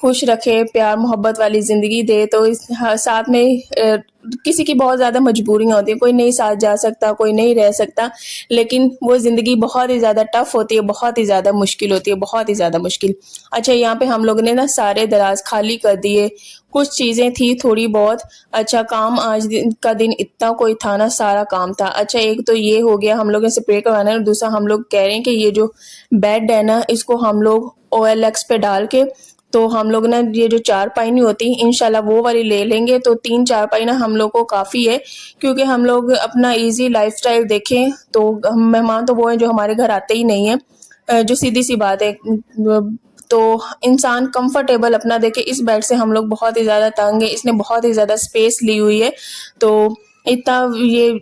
خوش رکھے, پیار محبت والی زندگی دے. تو ساتھ میں کسی کی بہت زیادہ مجبوریاں ہوتی ہیں, کوئی نہیں ساتھ جا سکتا, کوئی نہیں رہ سکتا, لیکن وہ زندگی بہت ہی زیادہ ٹف ہوتی ہے, بہت ہی زیادہ مشکل ہوتی ہے, بہت ہی زیادہ مشکل. اچھا یہاں پہ ہم لوگوں نے نا سارے دراز خالی کر دیے, کچھ چیزیں تھی تھوڑی بہت. اچھا کام آج کا دن اتنا کوئی تھا نا, سارا کام تھا. اچھا ایک تو یہ ہو گیا, ہم لوگ نے اسپرے کروانا ہے, اور دوسرا ہم لوگ کہہ رہے ہیں کہ یہ جو بیڈ ہے نا اس کو ہم لوگ OLX پہ ڈال کے, تو ہم لوگ نا یہ جو 4 پائی نہیں ہوتی انشاءاللہ وہ والی لے لیں گے. تو 3-4 پائی نا ہم لوگ کو کافی ہے, کیونکہ ہم لوگ اپنا ایزی لائف سٹائل دیکھیں تو مہمان تو وہ ہیں جو ہمارے گھر آتے ہی نہیں ہیں, جو سیدھی سی بات ہے. تو انسان کمفرٹیبل اپنا دیکھے. اس بیڈ سے ہم لوگ بہت ہی زیادہ تنگ ہیں, اس نے بہت ہی زیادہ اسپیس لی ہوئی ہے. تو اتنا یہ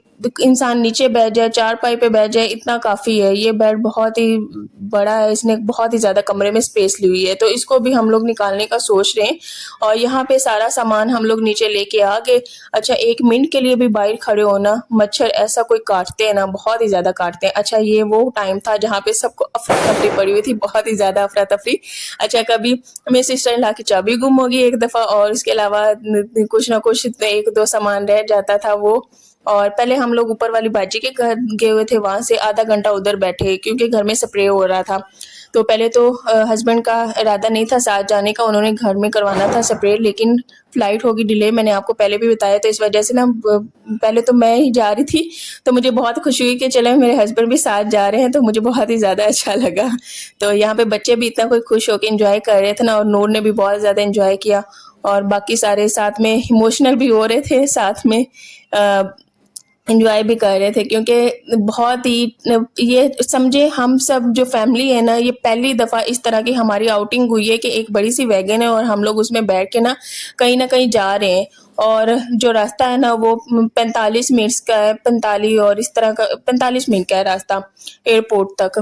انسان نیچے بیٹھ جائے, 4 پائی پہ بیٹھ جائے, اتنا کافی ہے. یہ بیڈ بہت ہی بڑا ہے, اس نے بہت ہی زیادہ کمرے میں اسپیس لی ہوئی ہے, تو اس کو بھی ہم لوگ نکالنے کا سوچ رہے ہیں. اور یہاں پہ سارا سامان ہم لوگ نیچے لے کے آ گئے. اچھا 1 منٹ کے لیے بھی باہر کھڑے ہونا, مچھر ایسا کوئی کاٹتے ہیں نا, بہت ہی زیادہ کاٹتے ہیں. اچھا یہ وہ ٹائم تھا جہاں پہ سب کو افراتفری پڑی ہوئی تھی, بہت ہی زیادہ افراتفری. اچھا کبھی میری سسٹر ان لا کی چابی گم ہوگی ایک دفعہ, اور اس کے علاوہ کچھ نہ کچھ 1-2 سامان رہ جاتا تھا وہ. اور پہلے ہم لوگ اوپر والی باجی کے گھر گئے ہوئے تھے, وہاں سے آدھا گھنٹہ ادھر بیٹھے کیونکہ گھر میں اسپرے ہو رہا تھا. تو پہلے تو ہسبینڈ کا ارادہ نہیں تھا ساتھ جانے کا, انہوں نے گھر میں کروانا تھا اسپرے, لیکن فلائٹ ہوگی ڈیلے, میں نے آپ کو پہلے بھی بتایا. تو اس وجہ سے نا پہلے تو میں ہی جا رہی تھی, تو مجھے بہت خوشی ہوئی کہ چلے میرے ہسبینڈ بھی ساتھ جا رہے ہیں, تو مجھے بہت ہی زیادہ اچھا لگا. تو یہاں پہ بچے بھی اتنا کوئی خوش ہو کے انجوائے کر رہے تھے نا, اور نور نے بھی بہت زیادہ انجوائے کیا, اور باقی سارے ساتھ میں ایموشنل بھی ہو رہے تھے, ساتھ میں انجوائے بھی کر رہے تھے. کیونکہ بہت ہی یہ سمجھے ہم سب جو فیملی ہے نا, یہ پہلی دفعہ اس طرح کی ہماری آؤٹنگ ہوئی ہے کہ ایک بڑی سی ویگن ہے اور ہم لوگ اس میں بیٹھ کے نا کہیں جا رہے ہیں. اور جو راستہ ہے نا وہ 45 منٹس کا ہے, 45 اور اس طرح کا 45 منٹ کا ہے راستہ ایئرپورٹ تک.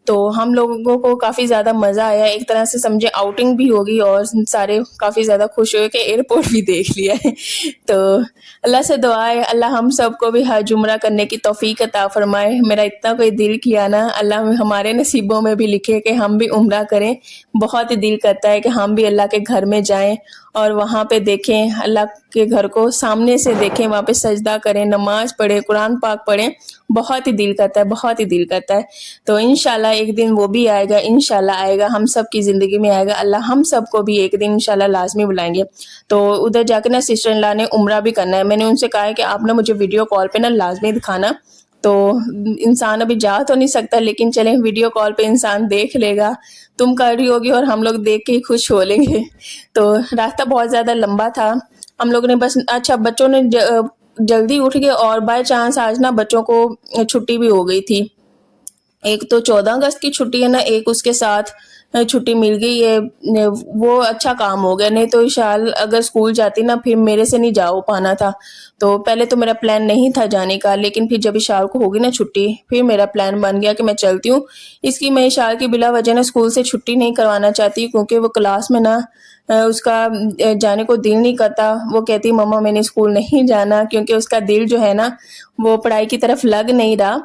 تو ہم لوگوں کو کافی زیادہ مزہ آیا, ایک طرح سے سمجھے آؤٹنگ بھی ہوگی, اور سارے کافی زیادہ خوش ہوئے کہ ایئرپورٹ بھی دیکھ لیا ہے. تو اللہ سے دعا ہے اللہ ہم سب کو بھی حج عمرہ کرنے کی توفیق عطا فرمائے. میرا اتنا کوئی دل کیا نا, اللہ ہمارے نصیبوں میں بھی لکھے کہ ہم بھی عمرہ کریں. بہت ہی دل کرتا ہے کہ ہم بھی اللہ کے گھر میں جائیں اور وہاں پہ دیکھیں, اللہ کے گھر کو سامنے سے دیکھیں, وہاں پہ سجدہ کریں, نماز پڑھیں, قرآن پاک پڑھیں. بہت ہی دل کرتا ہے, بہت ہی دل کرتا ہے. تو انشاءاللہ ایک دن وہ بھی آئے گا, انشاءاللہ آئے گا, ہم سب کی زندگی میں آئے گا. اللہ ہم سب کو بھی ایک دن انشاءاللہ لازمی بلائیں گے. تو ادھر جا کے نا سسٹر ان لا نے عمرہ بھی کرنا ہے. میں نے ان سے کہا ہے کہ آپ نا مجھے ویڈیو کال پہ نا لازمی دکھانا. تو انسان ابھی جا تو نہیں سکتا, لیکن چلیں ویڈیو کال پہ انسان دیکھ لے گا. تم کر رہی ہوگی اور ہم لوگ دیکھ کے ہی خوش ہو لیں گے. تو راستہ بہت زیادہ لمبا تھا, ہم لوگوں نے بس اچھا بچوں نے جلدی اٹھ گئے, اور بائی چانس آج نا بچوں کو چھٹی بھی ہو گئی تھی. ایک تو 14 اگست کی چھٹی ہے نا, ایک اس کے ساتھ چھٹی مل گئی ہے. وہ اچھا کام ہو گیا, نہیں تو اشال اگر اسکول جاتی نا پھر میرے سے نہیں جا پانا تھا. تو پہلے تو میرا پلان نہیں تھا جانے کا, لیکن پھر جب اشار کو ہوگی نا چھٹی, پھر میرا پلان بن گیا کہ میں چلتی ہوں. اس کی میں اشار کی بلا وجہ نا اسکول سے چھٹی نہیں کروانا چاہتی, کیونکہ وہ کلاس میں نا اس کا جانے کو دل نہیں کرتا. وہ کہتی مما میں نے اسکول نہیں جانا, کیونکہ اس کا دل جو ہے نا وہ پڑھائی کی طرف لگ نہیں رہا.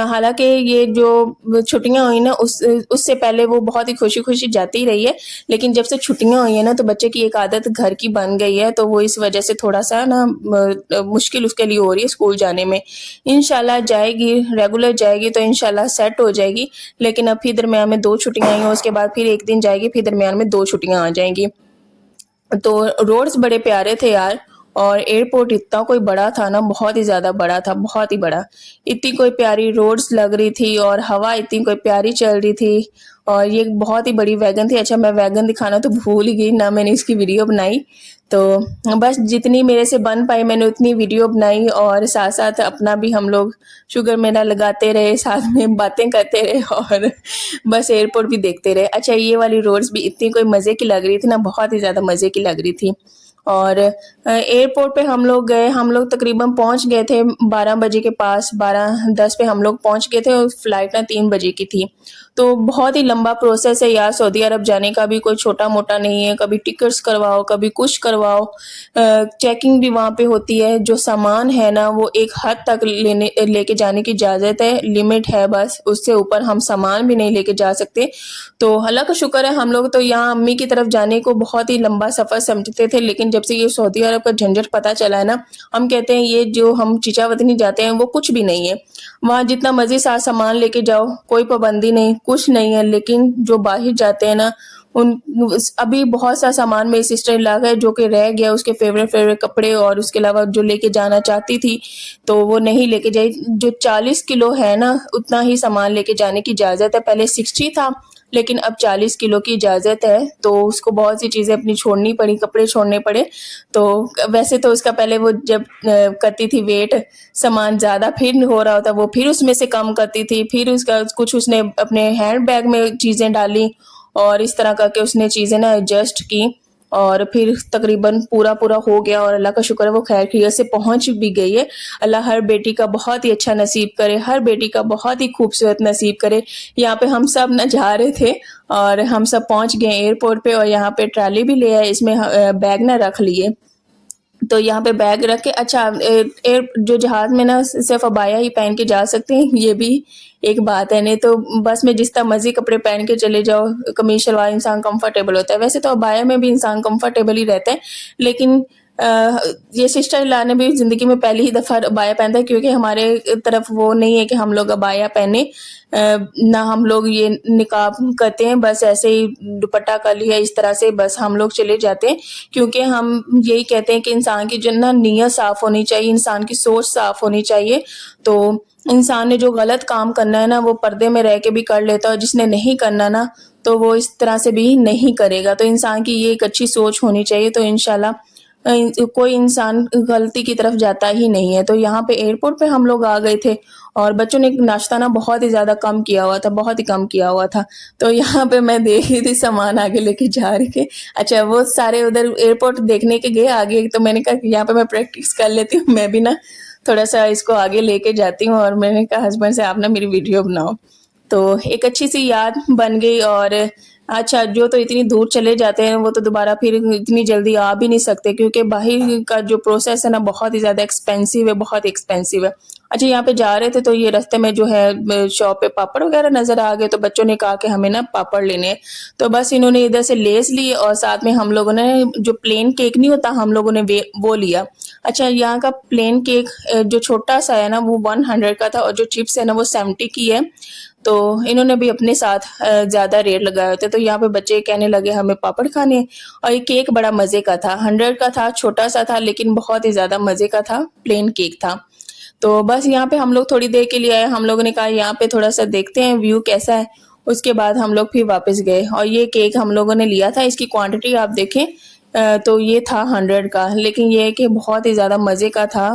حالانکہ یہ جو چھٹیاں ہوئی نا اس سے پہلے وہ بہت ہی خوشی خوشی جاتی رہی ہے, لیکن جب سے چھٹیاں ہوئی ہیں نا تو بچے کی ایک عادت گھر کی بن گئی ہے, تو وہ اس وجہ سے تھوڑا سا نا مشکل اس کے لیے ہو رہی ہے اسکول جانے میں. انشاءاللہ جائے گی, ریگولر جائے گی تو انشاءاللہ سیٹ ہو جائے گی. لیکن اب پھر درمیان میں 2 چھٹیاں آئی ہیں, اس کے بعد پھر ایک دن جائے گی, پھر درمیان میں 2 چھٹیاں آ جائیں گی. تو روڈز بڑے پیارے تھے یار, اور ایئرپورٹ اتنا کوئی بڑا تھا نا, بہت ہی زیادہ بڑا تھا, بہت ہی بڑا. اتنی کوئی پیاری روڈز لگ رہی تھی, اور ہوا اتنی کوئی پیاری چل رہی تھی, اور یہ بہت ہی بڑی ویگن تھی. اچھا میں ویگن دکھانا تو بھول ہی گئی نہ, میں نے اس کی ویڈیو بنائی. تو بس جتنی میرے سے بن پائی میں نے اتنی ویڈیو بنائی, اور ساتھ ساتھ اپنا بھی ہم لوگ شوگر میلہ لگاتے رہے, ساتھ میں باتیں کرتے رہے, اور بس ایئرپورٹ بھی دیکھتے رہے. اچھا یہ والی روڈز بھی اتنی کوئی مزے کی لگ رہی تھی نا, بہت ہی زیادہ مزے کی لگ رہی تھی. اور ایئرپورٹ پہ ہم لوگ گئے, ہم لوگ تقریباً پہنچ گئے تھے 12 بجے کے پاس, 12:10 پہ ہم لوگ پہنچ گئے تھے اور فلائٹ نا 3 بجے کی تھی. تو بہت ہی لمبا پروسیس ہے یار, سعودی عرب جانے کا بھی کوئی چھوٹا موٹا نہیں ہے. کبھی ٹکٹس کرواؤ, کبھی کچھ کرواؤ, چیکنگ بھی وہاں پہ ہوتی ہے. جو سامان ہے نا وہ ایک حد تک لے کے جانے کی اجازت ہے, لمٹ ہے بس, اس سے اوپر ہم سامان بھی نہیں لے کے جا سکتے. تو اللہ کا شکر ہے ہم لوگ تو یہاں امی کی طرف جانے کو بہت ہی لمبا سفر سمجھتے تھے, لیکن جب سے یہ سعودی عرب کا جھنجھٹ پتہ چلا ہے نا, ہم کہتے ہیں یہ جو ہم چچا وطنی جاتے ہیں وہ کچھ بھی نہیں ہے. وہاں جتنا مرضی ساتھ سامان لے کے جاؤ, کوئی پابندی نہیں, کچھ نہیں ہے. لیکن جو باہر جاتے ہیں نا, ان ابھی بہت سا سامان میری سسٹر ان لا ہے جو کہ رہ گیا, اس کے فیوریٹ کپڑے, اور اس کے علاوہ جو لے کے جانا چاہتی تھی تو وہ نہیں لے کے جائی. جو 40 کلو ہے نا اتنا ہی سامان لے کے جانے کی اجازت ہے. پہلے 60 تھا لیکن اب 40 کلو کی اجازت ہے. تو اس کو بہت سی چیزیں اپنی چھوڑنی پڑی, کپڑے چھوڑنے پڑے. تو ویسے تو اس کا پہلے وہ جب کرتی تھی ویٹ, سامان زیادہ پھر ہو رہا ہوتا وہ پھر اس میں سے کم کرتی تھی, پھر اس کا کچھ اس نے اپنے ہینڈ بیگ میں چیزیں ڈالی, اور اس طرح کر کے اس نے چیزیں نا ایڈجسٹ کی, اور پھر تقریباً پورا ہو گیا. اور اللہ کا شکر ہے وہ خیر خیریت سے پہنچ بھی گئی ہے. اللہ ہر بیٹی کا بہت ہی اچھا نصیب کرے, ہر بیٹی کا بہت ہی خوبصورت نصیب کرے. یہاں پہ ہم سب نہ جا رہے تھے اور ہم سب پہنچ گئے ایئرپورٹ پہ, اور یہاں پہ ٹرالی بھی لے آئے, اس میں بیگ نہ رکھ لیے. تو یہاں پہ بیگ رکھ کے, اچھا جو جہاز میں نا صرف عبایا ہی پہن کے جا سکتے ہیں, یہ بھی ایک بات ہے. نہیں تو بس میں جس طرح مرضی کپڑے پہن کے چلے جاؤ, قمیص شلوار انسان کمفرٹیبل ہوتا ہے. ویسے تو عبایا میں بھی انسان کمفرٹیبل ہی رہتا ہے, لیکن یہ سسٹر ان لا نے بھی زندگی میں پہلی ہی دفعہ عبایا پہنتا ہے, کیونکہ ہمارے طرف وہ نہیں ہے کہ ہم لوگ عبایا پہنے, نہ ہم لوگ یہ نقاب کرتے ہیں, بس ایسے ہی دوپٹہ کر لیا اس طرح سے بس ہم لوگ چلے جاتے ہیں. کیونکہ ہم یہی کہتے ہیں کہ انسان کی جو نا نیت صاف ہونی چاہیے, انسان کی سوچ صاف ہونی چاہیے. تو انسان نے جو غلط کام کرنا ہے نا وہ پردے میں رہ کے بھی کر لیتا ہے, اور جس نے نہیں کرنا نا تو وہ اس طرح سے بھی نہیں کرے گا. تو انسان کی یہ ایک اچھی سوچ ہونی چاہیے, تو انشاءاللہ کوئی انسان غلطی کی طرف جاتا ہی نہیں ہے. تو یہاں پہ ایئرپورٹ پہ ہم لوگ آ گئے تھے, اور بچوں نے ناشتہ نا بہت ہی زیادہ کم کیا ہوا تھا, بہت ہی کم کیا ہوا تھا. تو یہاں پہ میں دیکھ رہی تھی سامان آگے لے کے جا رہی تھی. اچھا وہ سارے ادھر ایئرپورٹ دیکھنے کے گئے آگے, تو میں نے کہا کہ یہاں پہ میں پریکٹس کر لیتی ہوں, میں بھی نا تھوڑا سا اس کو آگے لے کے جاتی ہوں. اور میں نے کہا ہسبینڈ سے آپ نا میری ویڈیو بناؤ. تو ایک اچھی سی یاد بن گئی. اور اچھا جو تو اتنی دور چلے جاتے ہیں وہ تو دوبارہ پھر اتنی جلدی آ بھی نہیں سکتے, کیونکہ باہر کا جو پروسیس ہے نا بہت ہی زیادہ ایکسپینسو ہے, بہت ایکسپینسو ہے. اچھا یہاں پہ جا رہے تھے تو یہ رستے میں جو ہے شاپ پہ پاپڑ وغیرہ نظر آ گئے, تو بچوں نے کہا کہ ہمیں نا پاپڑ لینے ہیں. تو بس انہوں نے ادھر سے لیس لی, اور ساتھ میں ہم لوگوں نے جو پلین کیک نہیں ہوتا ہم لوگوں نے وہ لیا. اچھا یہاں کا پلین کیک جو چھوٹا سا ہے نا وہ 100 کا تھا, اور جو چپس ہے نا وہ 70 کی ہے. تو انہوں نے بھی اپنے ساتھ زیادہ ریٹ لگائے ہوتے. تو یہاں پہ بچے کہنے لگے ہمیں پاپڑ کھانے ہیں. اور یہ کیک بڑا مزے کا تھا, 100 کا تھا, چھوٹا سا تھا, لیکن بہت ہی زیادہ مزے کا تھا, پلین کیک تھا. تو بس یہاں پہ ہم لوگ تھوڑی دیر کے لیے آئے, ہم لوگوں نے کہا یہاں پہ تھوڑا سا دیکھتے ہیں ویو کیسا ہے. اس کے بعد ہم لوگ پھر واپس گئے, اور یہ کیک ہم لوگوں نے لیا تھا, اس کی کوانٹٹی آپ دیکھیں تو یہ تھا 100 کا, لیکن یہ ہے کہ بہت ہی زیادہ مزے کا تھا.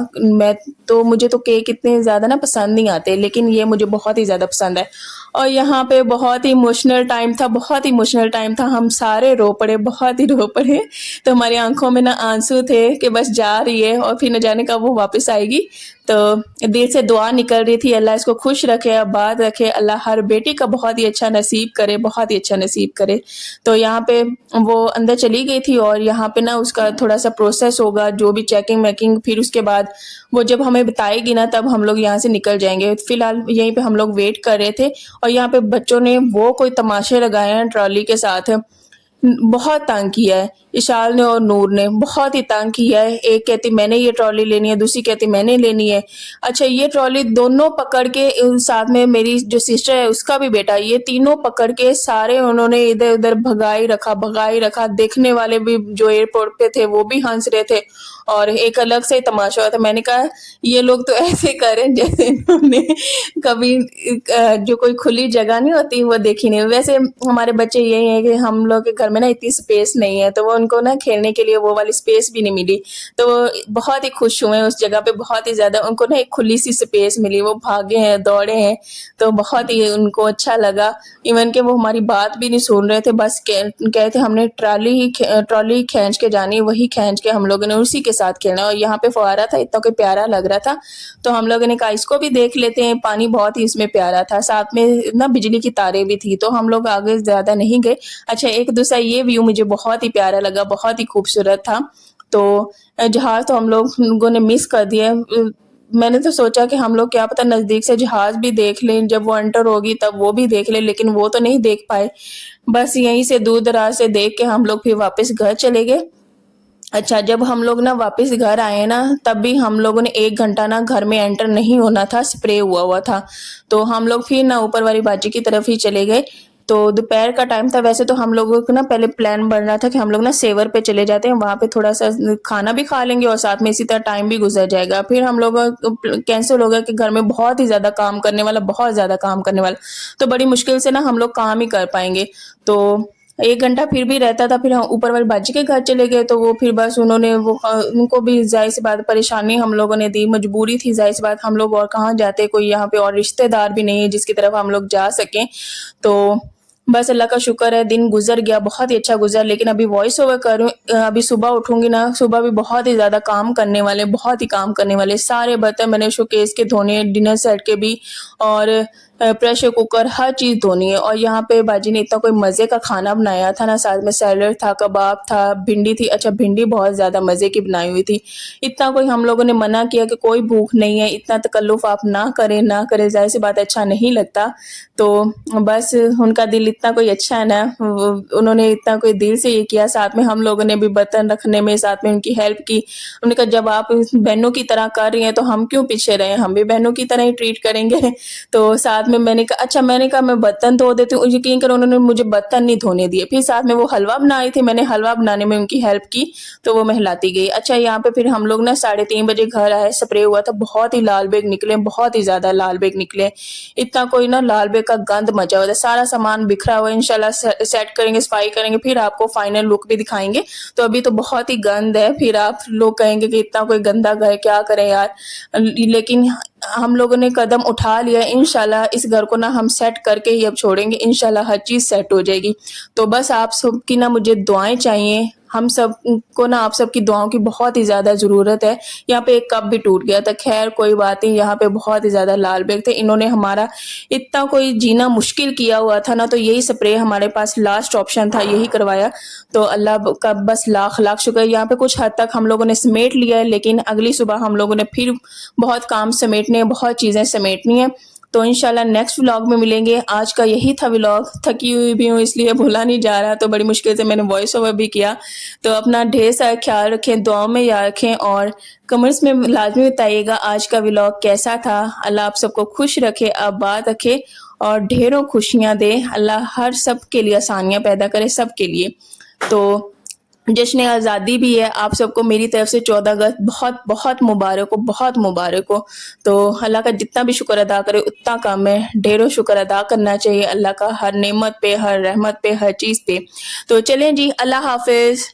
مجھے تو کیک اتنے زیادہ نا پسند نہیں آتے, لیکن یہ مجھے بہت ہی زیادہ پسند ہے. اور یہاں پہ بہت ہی ایموشنل ٹائم تھا, بہت ہی ایموشنل ٹائم تھا, ہم سارے رو پڑے, بہت ہی رو پڑے. تو ہماری آنکھوں میں نا آنسو تھے کہ بس جا رہی ہے اور پھر نہ جانے کا وہ واپس آئے گی. تو دل سے دعا نکل رہی تھی, اللہ اس کو خوش رکھے, آباد رکھے, اللہ ہر بیٹی کا بہت ہی اچھا نصیب کرے, بہت ہی اچھا نصیب کرے. تو یہاں پہ وہ اندر چلی گئی تھی, اور یہاں پہ نا اس کا تھوڑا سا پروسیس ہوگا, جو بھی چیکنگ میکنگ, پھر اس کے بعد وہ جب ہمیں بتائے گی نا تب ہم لوگ یہاں سے نکل جائیں گے. فی الحال یہیں پہ ہم لوگ ویٹ کر رہے تھے. اور یہاں پہ بچوں نے وہ کوئی تماشے لگائے ہیں ٹرالی کے ساتھ, بہت تنگ کیا ہے. اشال نے اور نور نے بہت ہی تنگ کیا ہے. ایک کہتی میں نے یہ ٹرالی لینی ہے, دوسری کہتی میں نے لینی ہے. اچھا یہ ٹرالی دونوں پکڑ کے, ساتھ میں میری جو سسٹر ہے اس کا بھی بیٹا, یہ تینوں پکڑ کے سارے انہوں نے ادھر ادھر بھگائی رکھا. دیکھنے والے بھی جو ایئرپورٹ پہ تھے وہ بھی ہنس رہے تھے, اور ایک الگ سے تماشا ہوا تھا. میں نے کہا یہ لوگ تو ایسے کریں جیسے انہوں نے کبھی جو کوئی کھلی جگہ نہیں ہوتی وہ دیکھی نہیں. ویسے ہمارے بچے یہی ہیں کہ ہم لوگ کے گھر میں نا اتنی سپیس نہیں ہے, تو وہ ان ان کو نا کھیلنے کے لیے وہ والی اسپیس بھی نہیں ملی، تو وہ بہت ہی خوش ہوئے اس جگہ پہ، بہت ہی زیادہ ان کو نا ایک کھلی سی اسپیس ملی، وہ بھاگے ہیں دوڑے ہیں، تو بہت ہی ان کو اچھا لگا۔ ایون کہ وہ ہماری بات بھی نہیں سن رہے تھے، بس کہتے ہم نے ٹرالی کھینچ کے جانی، وہی کھینچ کے ہم لوگوں نے اسی کے ساتھ کھیلنا، اور یہاں پہ فوارہ تھا اتنا کوئی پیارا لگ رہا تھا، تو ہم لوگوں نے کہا اس کو بھی دیکھ لیتے ہیں، پانی بہت ہی اس میں پیارا تھا، ساتھ میں نا بجلی کی تاریں بھی تھی، تو ہم لوگ آگے زیادہ نہیں گئے۔ اچھا ایک دوسرا یہ ویو مجھے بہت ہی پیارا لگا، بہت ہی خوبصورت تھا، تو جہاز تو ہم لوگوں نے مس کر دیا۔ میں نے تو سوچا کہ ہم لوگ کیا پتہ نزدیک سے جہاز بھی دیکھ لیں، جب وہ انٹر ہوگی تب وہ بھی دیکھ لیں، لیکن وہ تو نہیں دیکھ پائے، بس یہیں سے دور دراز سے دیکھ کے ہم لوگ پھر واپس گھر چلے گئے۔ اچھا جب ہم لوگ نا واپس گھر آئے نا، تب بھی ہم لوگوں نے 1 گھنٹہ نا گھر میں انٹر نہیں ہونا تھا، اسپرے ہوا تھا، تو ہم لوگ پھر نا اوپر والی باجی کی طرف ہی چلے گئے۔ تو دوپہر کا ٹائم تھا، ویسے تو ہم لوگوں کو نا پہلے پلان بن رہا تھا کہ ہم لوگ نا سیور پہ چلے جاتے ہیں، وہاں پہ تھوڑا سا کھانا بھی کھا لیں گے اور ساتھ میں اسی طرح ٹائم بھی گزر جائے گا، پھر ہم لوگ کینسل ہو گیا کہ گھر میں بہت ہی زیادہ کام کرنے والا، بہت زیادہ کام کرنے والا، تو بڑی مشکل سے نا ہم لوگ کام ہی کر پائیں گے، تو 1 گھنٹہ پھر بھی رہتا تھا، پھر ہم اوپر والی باجی کے گھر چلے گئے، تو وہ پھر بس انہوں نے ان کو بھی ظاہر سی بات پریشانی ہم لوگوں نے دی، مجبوری تھی ظاہر سی بات، ہم لوگ اور کہاں جاتے، کوئی یہاں پہ اور رشتہ دار بھی نہیں ہے جس کی طرف ہم لوگ جا سکیں، تو بس اللہ کا شکر ہے دن گزر گیا، بہت ہی اچھا گزر، لیکن ابھی وائس اوور کروں، ابھی صبح اٹھوں گی نا، صبح بھی بہت ہی زیادہ کام کرنے والے، بہت ہی کام کرنے والے، سارے برتن میں نے شوکیس کے دھونے، ڈنر سیٹ کے بھی، اور پریشر کوکر، ہر چیز دھونی ہے، اور یہاں پہ باجی نے اتنا کوئی مزے کا کھانا بنایا تھا نا، ساتھ میں سیلڈ تھا، کباب تھا، بھنڈی تھی، اچھا بھنڈی بہت زیادہ مزے کی بنائی ہوئی تھی، اتنا کوئی ہم لوگوں نے منع کیا کہ کوئی بھوک نہیں ہے، اتنا تکلف آپ نہ کریں، ظاہر سی بات اچھا نہیں لگتا، تو بس ان کا دل اتنا کوئی اچھا ہے نا، انہوں نے اتنا کوئی دل سے یہ کیا، ساتھ میں ہم لوگوں نے بھی برتن رکھنے میں ساتھ میں ان کی ہیلپ کی، انہوں نے کہا جب آپ بہنوں کی طرح کر رہی ہیں تو ہم کیوں پیچھے رہے، ہم بھی بہنوں کی طرح ہی ٹریٹ کریں گے، تو ساتھ میں نے کہا اچھا، میں نے کہا میں برتن دھو دیتی ہوں، یقین کرو انہوں نے مجھے برتن نہیں دھونے دیے، پھر ساتھ میں وہ حلوہ بنائی تھی، میں نے حلوہ بنانے میں ان کی ہیلپ کی، تو وہ میں ہلاتی گئی۔ اچھا یہاں پہ پھر ہم لوگ نا 3:30 بجے گھر آئے، سپرے ہوا تھا، بہت ہی لال بیگ نکلے، بہت ہی زیادہ لال بیگ نکلے، اتنا کوئی نا لال بیگ کا گند مچا ہوا تھا، سارا سامان بکھرا ہوا ہے، انشاءاللہ سیٹ کریں گے، صفائی کریں گے، پھر آپ کو فائنل لک بھی دکھائیں گے، تو ابھی تو بہت ہی گند ہے، پھر آپ لوگ کہیں گے کہ اتنا کوئی گندا گھر کیا کریں یار، لیکن ہم لوگوں نے قدم اٹھا لیا، انشاءاللہ اس گھر کو نا ہم سیٹ کر کے ہی اب چھوڑیں گے، انشاءاللہ ہر چیز سیٹ ہو جائے گی، تو بس آپ سب کی نا مجھے دعائیں چاہیے، ہم سب کو نا آپ سب کی دعاؤں کی بہت ہی زیادہ ضرورت ہے۔ یہاں پہ ایک کپ بھی ٹوٹ گیا تھا، خیر کوئی بات نہیں، یہاں پہ بہت ہی زیادہ لال بیگ تھے، انہوں نے ہمارا اتنا کوئی جینا مشکل کیا ہوا تھا نا، تو یہی سپرے ہمارے پاس لاسٹ آپشن تھا، یہی کروایا، تو اللہ کا بس لاکھ لاکھ شکر۔ یہاں پہ کچھ حد تک ہم لوگوں نے سمیٹ لیا ہے، لیکن اگلی صبح ہم لوگوں نے پھر بہت کام سمیٹنے ہیں، بہت چیزیں سمیٹنی ہیں، تو انشاءاللہ نیکسٹ ولاگ میں ملیں گے۔ آج کا یہی تھا ولاگ، تھکی ہوئی بھی ہوں اس لیے بھولا نہیں جا رہا، تو بڑی مشکل سے میں نے وائس اوور بھی کیا، تو اپنا ڈھیر سارا خیال رکھیں، دعاؤں میں یاد رکھیں، اور کمنٹس میں لازمی بتائیے گا آج کا ولاگ کیسا تھا۔ اللہ آپ سب کو خوش رکھے، آباد رکھے، اور ڈھیروں خوشیاں دے، اللہ ہر سب کے لیے آسانیاں پیدا کرے، سب کے لیے۔ تو جشن آزادی بھی ہے، آپ سب کو میری طرف سے 14 اگست بہت بہت مبارک ہو، بہت مبارک ہو، تو اللہ کا جتنا بھی شکر ادا کرے اتنا کم ہے، ڈھیروں شکر ادا کرنا چاہیے اللہ کا، ہر نعمت پہ، ہر رحمت پہ، ہر چیز پہ۔ تو چلیں جی، اللہ حافظ۔